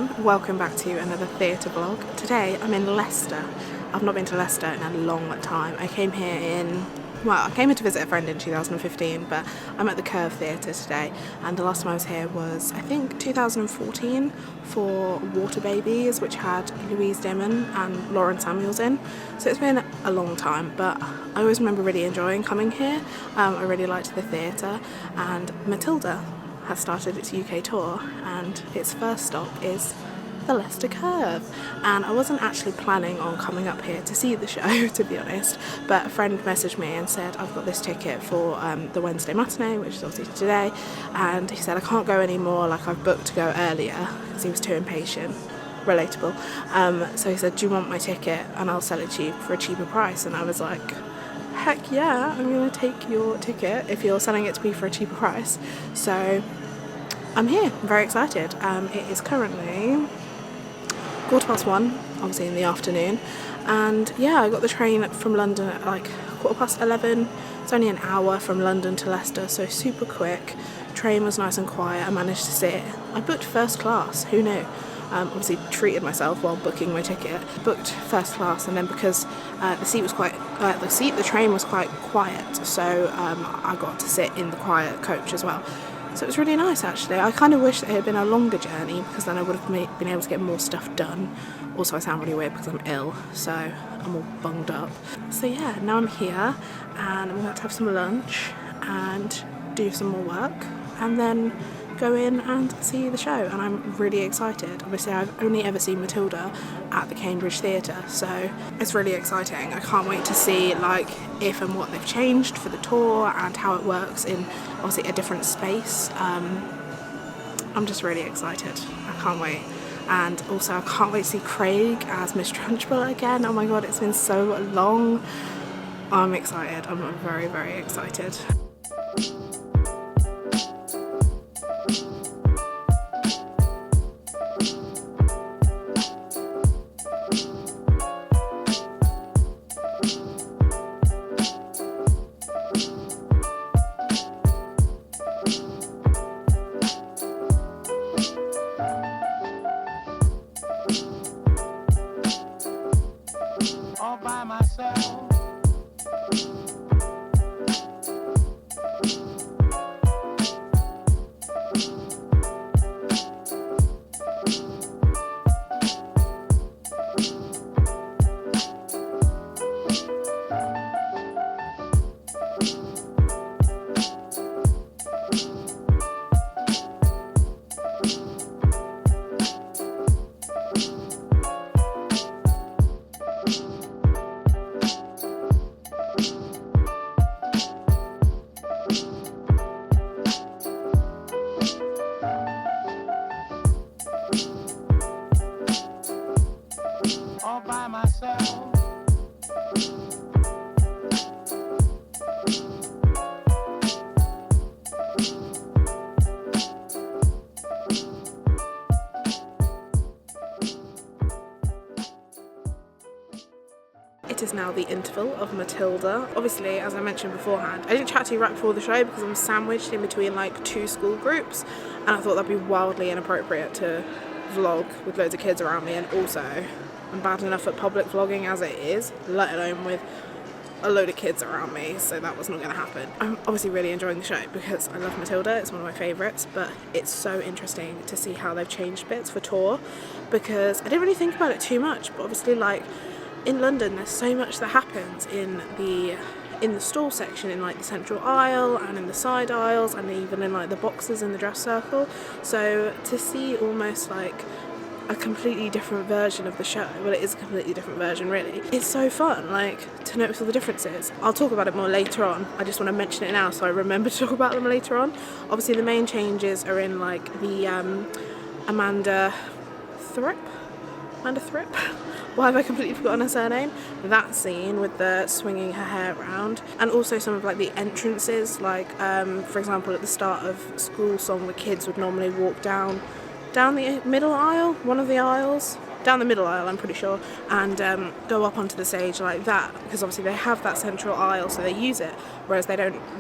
everyone, welcome back to another theatre vlog. Today I'm in Leicester. I've not been to Leicester in a long time. I came here to visit a friend in 2015, but I'm at the Curve Theatre today, and the last time I was here was, I think, 2014 for Water Babies, which had Louise Dimon and Lauren Samuels in. So it's been a long time, but I always remember really enjoying coming here. I really liked the theatre, and Matilda has started its UK tour, and its first stop is the Leicester Curve, and I wasn't actually planning on coming up here to see the show, to be honest, but a friend messaged me and said, I've got this ticket for the Wednesday matinee, which is obviously today, and he said I can't go anymore, like I've booked to go earlier, because he was too impatient. Relatable. So he said, do you want my ticket and I'll sell it to you for a cheaper price? And I was like, heck yeah, I'm gonna take your ticket if you're selling it to me for a cheaper price. So I'm here, I'm very excited. It is currently 1:15, obviously in the afternoon, and yeah, I got the train from London at like 11:15. It's only an hour from London to Leicester, so super quick. Train was nice and quiet. I managed to sit. I booked first class, who knew? Obviously treated myself while booking my ticket. Booked first class, and then because the train was quite quiet, so I got to sit in the quiet coach as well. So it was really nice, actually. I kind of wish it had been a longer journey, because then I would have been able to get more stuff done. Also, I sound really weird because I'm ill, so I'm all bunged up. So yeah, now I'm here, and I'm going to have some lunch and do some more work, and then go in and see the show, and I'm really excited. Obviously, I've only ever seen Matilda at the Cambridge Theatre, so it's really exciting. I can't wait to see like if and what they've changed for the tour and how it works in obviously a different space. I'm just really excited. I can't wait. And also I can't wait to see Craig as Miss Trunchbull again. Oh my god, it's been so long. I'm excited. I'm very, very excited. All by myself. All by myself. It is now the interval of Matilda. Obviously, as I mentioned beforehand, I didn't chat to you right before the show because I'm sandwiched in between like two school groups, and I thought that'd be wildly inappropriate to vlog with loads of kids around me, and also I'm bad enough at public vlogging as it is, let alone with a load of kids around me, so that was not going to happen. I'm obviously really enjoying the show because I love Matilda, it's one of my favourites, but it's so interesting to see how they've changed bits for tour, because I didn't really think about it too much, but obviously like in London there's so much that happens in the stall section, in like the central aisle and in the side aisles and even in like the boxes in the dress circle. So to see almost like a completely different version of the show, well, it is a completely different version really, it's so fun like to notice all the differences. I'll talk about it more later on, I just want to mention it now so I remember to talk about them later on. Obviously the main changes are in like the Amanda Thripp? Why have I completely forgotten her surname? That scene with the swinging her hair around, and also some of like the entrances, like for example at the start of School Song the kids would normally walk down the middle aisle, one of the aisles, down the middle aisle I'm pretty sure, and go up onto the stage like that, because obviously they have that central aisle so they use it, whereas they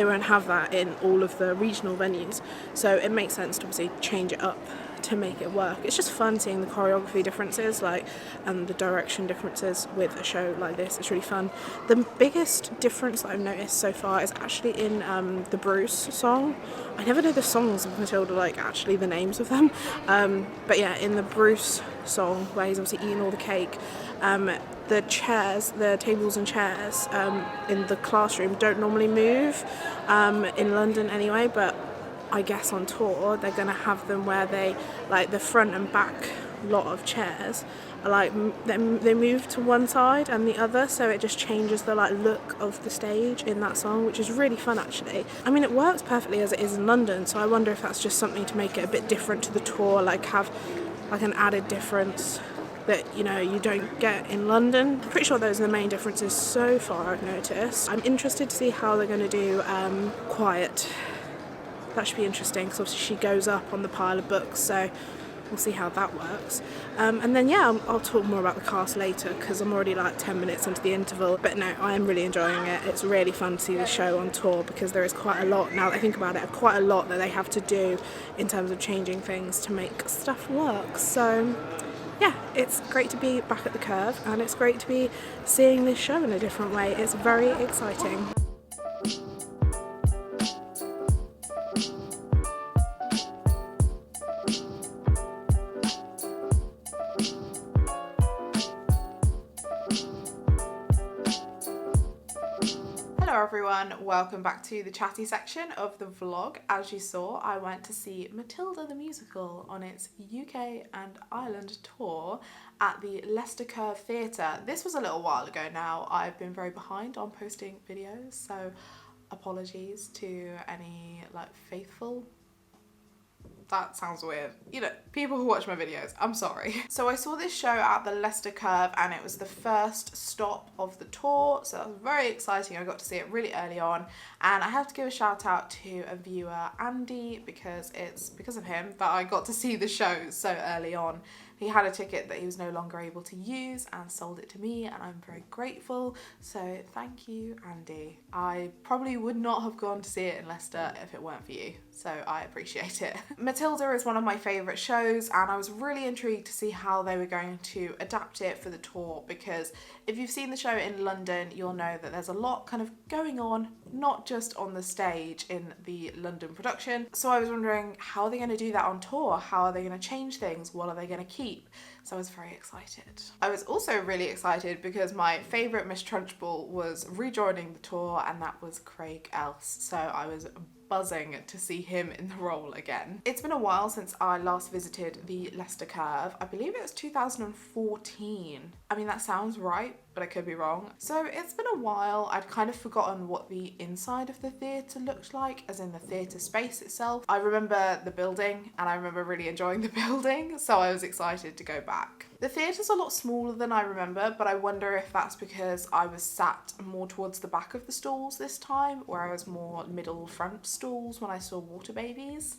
won't have that in all of the regional venues, so it makes sense to obviously change it up to make it work. It's just fun seeing the choreography differences, like, and the direction differences with a show like this. It's really fun. The biggest difference that I've noticed so far is actually in the Bruce song. I never know the songs of Matilda, like actually the names of them, but yeah, in the Bruce song where he's obviously eating all the cake, the chairs, the tables and chairs in the classroom don't normally move in London anyway, but I guess on tour they're going to have them where they, like, the front and back lot of chairs are like they move to one side and the other, so it just changes the like look of the stage in that song, which is really fun actually. I mean, it works perfectly as it is in London, so I wonder if that's just something to make it a bit different to the tour, like have like an added difference that, you know, you don't get in London. I'm pretty sure those are the main differences so far I've noticed. I'm interested to see how they're going to do Quiet. That should be interesting because obviously she goes up on the pile of books, so we'll see how that works. And then yeah, I'll talk more about the cast later because I'm already like 10 minutes into the interval. But no, I am really enjoying it. It's really fun to see the show on tour because there is quite a lot, now that I think about it, quite a lot that they have to do in terms of changing things to make stuff work. So yeah, it's great to be back at the Curve and it's great to be seeing this show in a different way. It's very exciting. Hello everyone, welcome back to the chatty section of the vlog. As you saw, I went to see Matilda the Musical on its UK and Ireland tour at the Leicester Curve Theatre. This was a little while ago now. I've been very behind on posting videos, so apologies to any like faithful, that sounds weird, you know, people who watch my videos, I'm sorry. So I saw this show at the Leicester Curve and it was the first stop of the tour, so that was very exciting. I got to see it really early on, and I have to give a shout out to a viewer, Andy, because it's because of him that I got to see the show so early on. He had a ticket that he was no longer able to use and sold it to me, and I'm very grateful. So thank you, Andy. I probably would not have gone to see it in Leicester if it weren't for you, so I appreciate it. Matilda is one of my favourite shows, and I was really intrigued to see how they were going to adapt it for the tour, because if you've seen the show in London, you'll know that there's a lot kind of going on, not just on the stage in the London production. So I was wondering, how are they going to do that on tour? How are they going to change things? What are they going to keep? So I was very excited. I was also really excited because my favourite Miss Trunchbull was rejoining the tour, and that was Craig Else. So I was buzzing to see him in the role again. It's been a while since I last visited the Leicester Curve. I believe it was 2014. I mean, that sounds right, but I could be wrong. So it's been a while. I'd kind of forgotten what the inside of the theatre looked like, as in the theatre space itself. I remember the building, and I remember really enjoying the building, so I was excited to go back. The theatre's a lot smaller than I remember, but I wonder if that's because I was sat more towards the back of the stalls this time, where I was more middle front stalls when I saw Water Babies.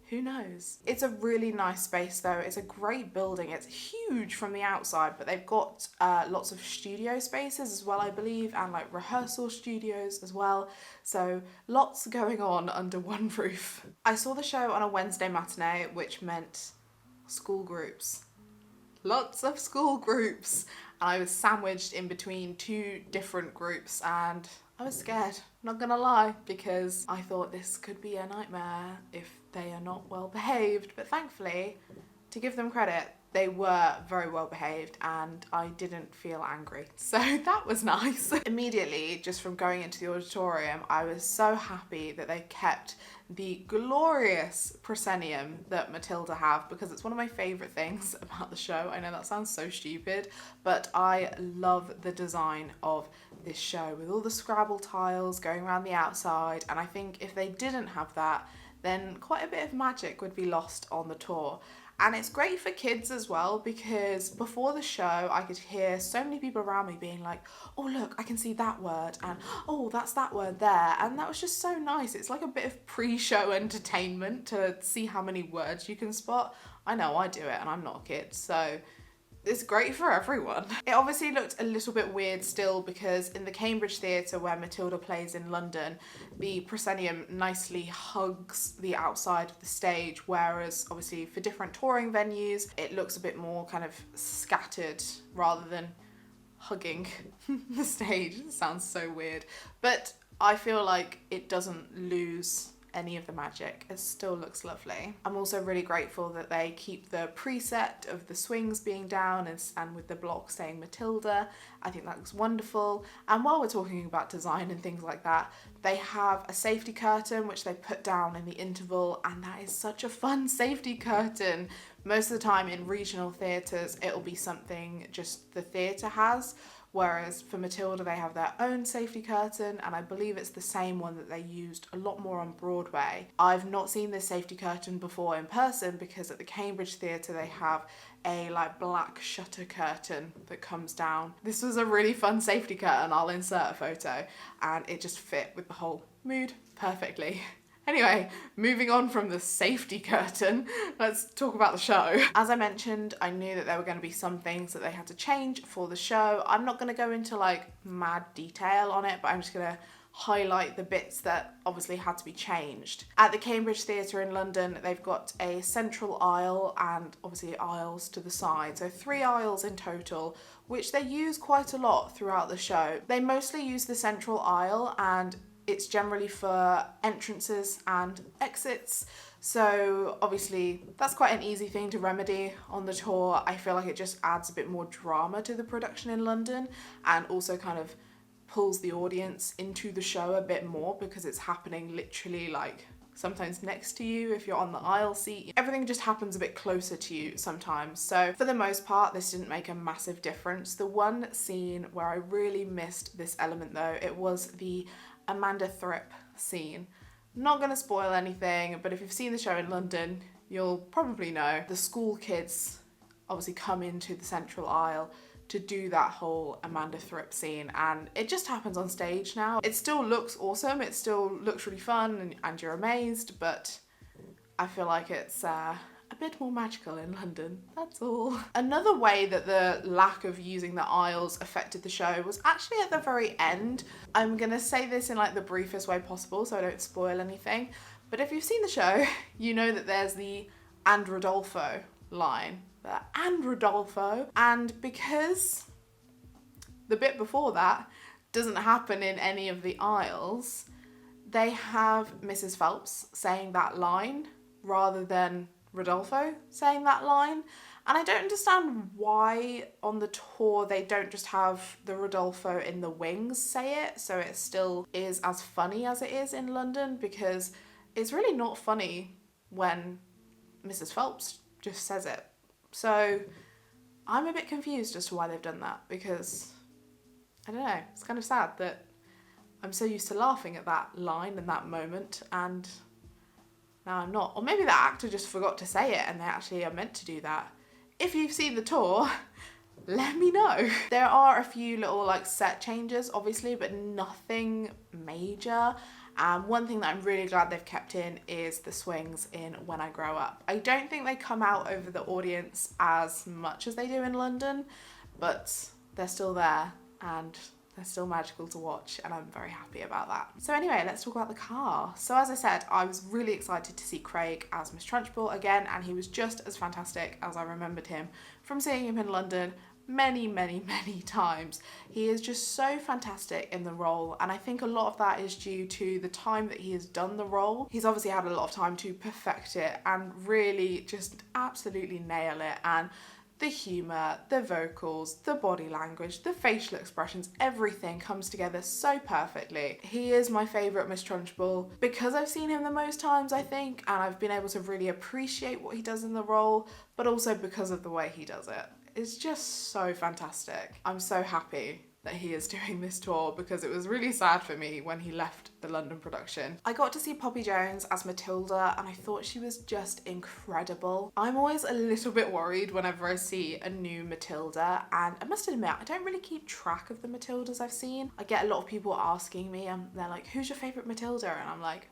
Who knows? It's a really nice space though. It's a great building. It's huge from the outside, but they've got lots of studio spaces as well, I believe, and like rehearsal studios as well. So lots going on under one roof. I saw the show on a Wednesday matinee, which meant school groups. Lots of school groups. And I was sandwiched in between two different groups, and I was scared, not gonna lie, because I thought this could be a nightmare if they are not well behaved. But thankfully, to give them credit, they were very well behaved and I didn't feel angry. So that was nice. Immediately, just from going into the auditorium, I was so happy that they kept the glorious proscenium that Matilda have, because it's one of my favourite things about the show. I know that sounds so stupid, but I love the design of this show with all the Scrabble tiles going around the outside, and I think if they didn't have that, then quite a bit of magic would be lost on the tour. And it's great for kids as well, because before the show I could hear so many people around me being like, oh look, I can see that word, and oh, that's that word there, and that was just so nice. It's like a bit of pre-show entertainment to see how many words you can spot. I know I do it and I'm not a kid, so it's great for everyone. It obviously looked a little bit weird still because in the Cambridge Theatre where Matilda plays in London, the proscenium nicely hugs the outside of the stage, whereas obviously for different touring venues, it looks a bit more kind of scattered rather than hugging the stage. It sounds so weird, but I feel like it doesn't lose any of the magic. It still looks lovely. I'm also really grateful that they keep the preset of the swings being down and with the block saying Matilda. I think that looks wonderful. And while we're talking about design and things like that, they have a safety curtain which they put down in the interval, and that is such a fun safety curtain. Most of the time in regional theatres it'll be something just the theatre has, whereas for Matilda they have their own safety curtain, and I believe it's the same one that they used a lot more on Broadway. I've not seen this safety curtain before in person because at the Cambridge Theatre they have a like black shutter curtain that comes down. This was a really fun safety curtain, I'll insert a photo, and it just fit with the whole mood perfectly. Anyway, moving on from the safety curtain, let's talk about the show. As I mentioned, I knew that there were going to be some things that they had to change for the show. I'm not going to go into like mad detail on it, but I'm just going to highlight the bits that obviously had to be changed. At the Cambridge Theatre in London, they've got a central aisle and obviously aisles to the side. So 3 aisles in total, which they use quite a lot throughout the show. They mostly use the central aisle, and it's generally for entrances and exits. So obviously that's quite an easy thing to remedy on the tour. I feel like it just adds a bit more drama to the production in London, and also kind of pulls the audience into the show a bit more because it's happening literally like sometimes next to you if you're on the aisle seat. Everything just happens a bit closer to you sometimes. So for the most part, this didn't make a massive difference. The one scene where I really missed this element though, it was the Amanda Thripp scene. Not gonna spoil anything, but if you've seen the show in London, you'll probably know the school kids obviously come into the central aisle to do that whole Amanda Thripp scene, and it just happens on stage now. It still looks awesome, it still looks really fun, and you're amazed, but I feel like it's a bit more magical in London, that's all. Another way that the lack of using the aisles affected the show was actually at the very end. I'm gonna say this in like the briefest way possible so I don't spoil anything, but if you've seen the show, you know that there's the "and Rodolfo" line. And Rodolfo, and because the bit before that doesn't happen in any of the aisles, they have Mrs. Phelps saying that line rather than Rodolfo saying that line, and I don't understand why on the tour they don't just have the Rodolfo in the wings say it so it still is as funny as it is in London, because it's really not funny when Mrs. Phelps just says it. So I'm a bit confused as to why they've done that, because I don't know, it's kind of sad that I'm so used to laughing at that line and that moment, and now I'm not. Or maybe the actor just forgot to say it and they actually are meant to do that. If you've seen the tour, let me know. There are a few little like set changes obviously, but nothing major. One thing that I'm really glad they've kept in is the swings in When I Grow Up. I don't think they come out over the audience as much as they do in London, but they're still there and they're still magical to watch, and I'm very happy about that. So anyway, let's talk about the car. So as I said, I was really excited to see Craig as Mr. Trunchbull again, and he was just as fantastic as I remembered him from seeing him in London many times. He is just so fantastic in the role, and I think a lot of that is due to the time that he has done the role. He's obviously had a lot of time to perfect it and really just absolutely nail it, and the humour, the vocals, the body language, the facial expressions, everything comes together so perfectly. He is my favourite Miss Trunchbull because I've seen him the most times, I think, and I've been able to really appreciate what he does in the role, but also because of the way he does it. It's just so fantastic. I'm so happy that he is doing this tour because it was really sad for me when he left the London production. I got to see Poppy Jones as Matilda and I thought she was just incredible. I'm always a little bit worried whenever I see a new Matilda, and I must admit I don't really keep track of the Matildas I've seen. I get a lot of people asking me and they're like, who's your favourite Matilda? And I'm like,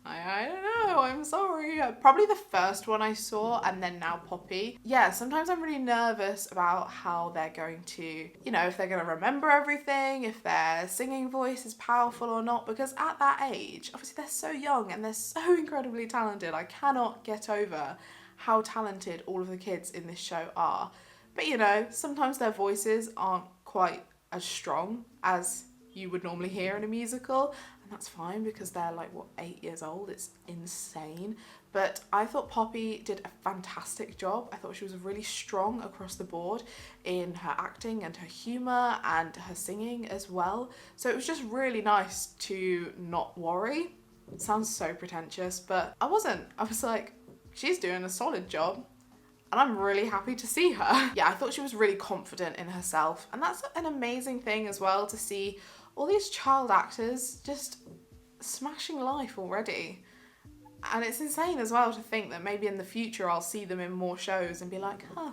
I don't know, I'm sorry. Probably the first one I saw and then now Poppy. Yeah, sometimes I'm really nervous about how they're going to, you know, if they're going to remember everything, if their singing voice is powerful or not, because at that age, obviously they're so young and they're so incredibly talented. I cannot get over how talented all of the kids in this show are. But you know, sometimes their voices aren't quite as strong as you would normally hear in a musical, and that's fine because they're like, what, 8 years old? It's insane. But I thought Poppy did a fantastic job. I thought she was really strong across the board in her acting and her humour and her singing as well. So it was just really nice to not worry. It sounds so pretentious, but I wasn't. I was like, she's doing a solid job. And I'm really happy to see her. Yeah, I thought she was really confident in herself. And that's an amazing thing as well, to see all these child actors just smashing life already. And it's insane as well to think that maybe in the future I'll see them in more shows and be like, huh,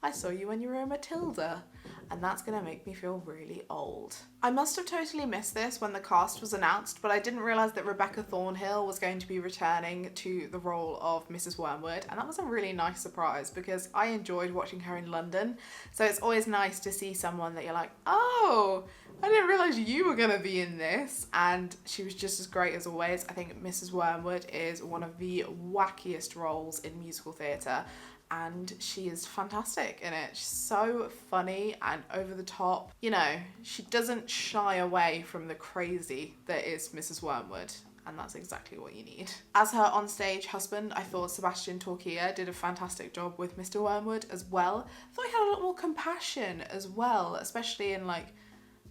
I saw you when you were in Matilda. And that's gonna make me feel really old. I must have totally missed this when the cast was announced, but I didn't realise that Rebecca Thornhill was going to be returning to the role of Mrs. Wormwood, and that was a really nice surprise because I enjoyed watching her in London. So it's always nice to see someone that you're like, oh, I didn't realise you were gonna be in this. And she was just as great as always. I think Mrs. Wormwood is one of the wackiest roles in musical theatre, and she is fantastic in it. She's so funny and over the top. You know, she doesn't shy away from the crazy that is Mrs. Wormwood, and that's exactly what you need. As her onstage husband, I thought Sebastian Torquia did a fantastic job with Mr. Wormwood as well. I thought he had a lot more compassion as well, especially in, like,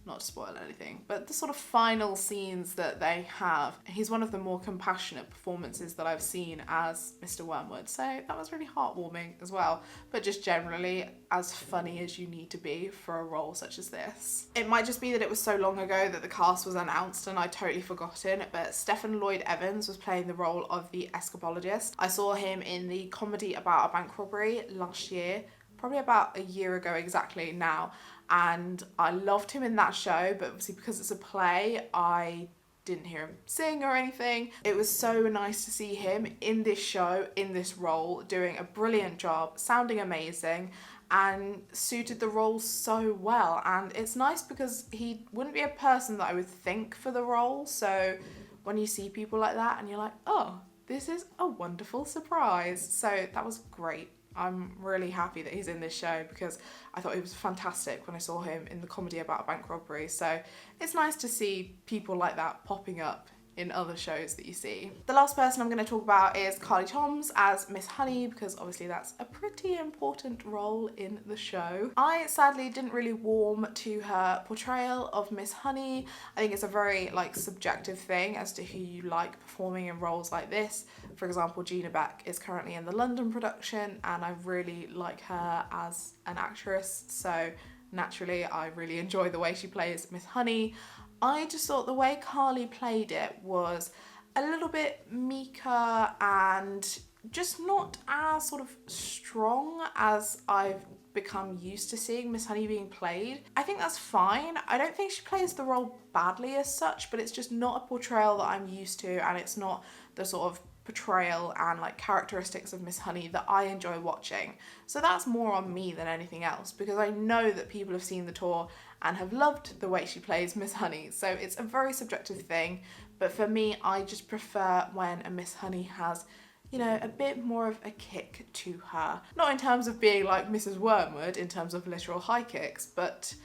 not to spoil anything, but the sort of final scenes that they have. He's one of the more compassionate performances that I've seen as Mr. Wormwood, so that was really heartwarming as well, but just generally as funny as you need to be for a role such as this. It might just be that it was so long ago that the cast was announced and I'd totally forgotten, but Stephane Lloyd-Evans was playing the role of the escapologist. I saw him in the comedy about a bank robbery last year, probably about a year ago exactly now, and I loved him in that show, but obviously because it's a play, I didn't hear him sing or anything. It was so nice to see him in this show, in this role, doing a brilliant job, sounding amazing, and suited the role so well. And it's nice because he wouldn't be a person that I would think for the role, so when you see people like that and you're like, oh, this is a wonderful surprise. So that was great. I'm really happy that he's in this show because I thought he was fantastic when I saw him in the comedy about a bank robbery. So it's nice to see people like that popping up in other shows that you see. The last person I'm going to talk about is Carly Toms as Miss Honey, because obviously that's a pretty important role in the show. I sadly didn't really warm to her portrayal of Miss Honey. I think it's a very subjective thing as to who you like performing in roles like this. For example, Gina Beck is currently in the London production and I really like her as an actress, so naturally I really enjoy the way she plays Miss Honey. I just thought the way Carly played it was a little bit meeker and just not as sort of strong as I've become used to seeing Miss Honey being played. I think that's fine. I don't think she plays the role badly as such, but it's just not a portrayal that I'm used to, and it's not the sort of portrayal and characteristics of Miss Honey that I enjoy watching. So that's more on me than anything else, because I know that people have seen the tour and have loved the way she plays Miss Honey. So it's a very subjective thing, but for me, I just prefer when a Miss Honey has, you know, a bit more of a kick to her. Not in terms of being like Mrs. Wormwood in terms of literal high kicks, but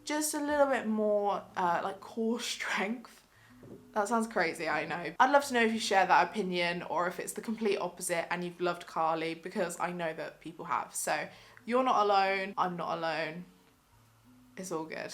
just a little bit more core strength. That sounds crazy, I know. I'd love to know if you share that opinion or if it's the complete opposite and you've loved Carly, because I know that people have. So you're not alone, I'm not alone. It's all good.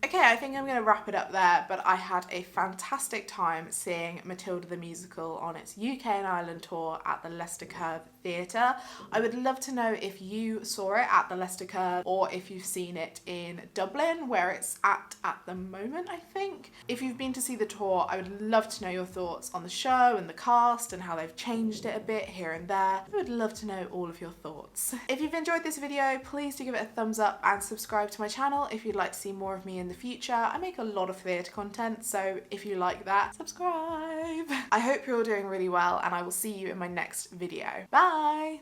Okay, I think I'm going to wrap it up there, but I had a fantastic time seeing Matilda the Musical on its UK and Ireland tour at the Leicester Curve Theatre. I would love to know if you saw it at the Leicester Curve or if you've seen it in Dublin, where it's at the moment, I think. If you've been to see the tour, I would love to know your thoughts on the show and the cast and how they've changed it a bit here and there. I would love to know all of your thoughts. If you've enjoyed this video, please do give it a thumbs up and subscribe to my channel if you'd like to see more of me in the the future. I make a lot of theatre content, so if you like that, subscribe. I hope you're all doing really well, and I will see you in my next video. Bye!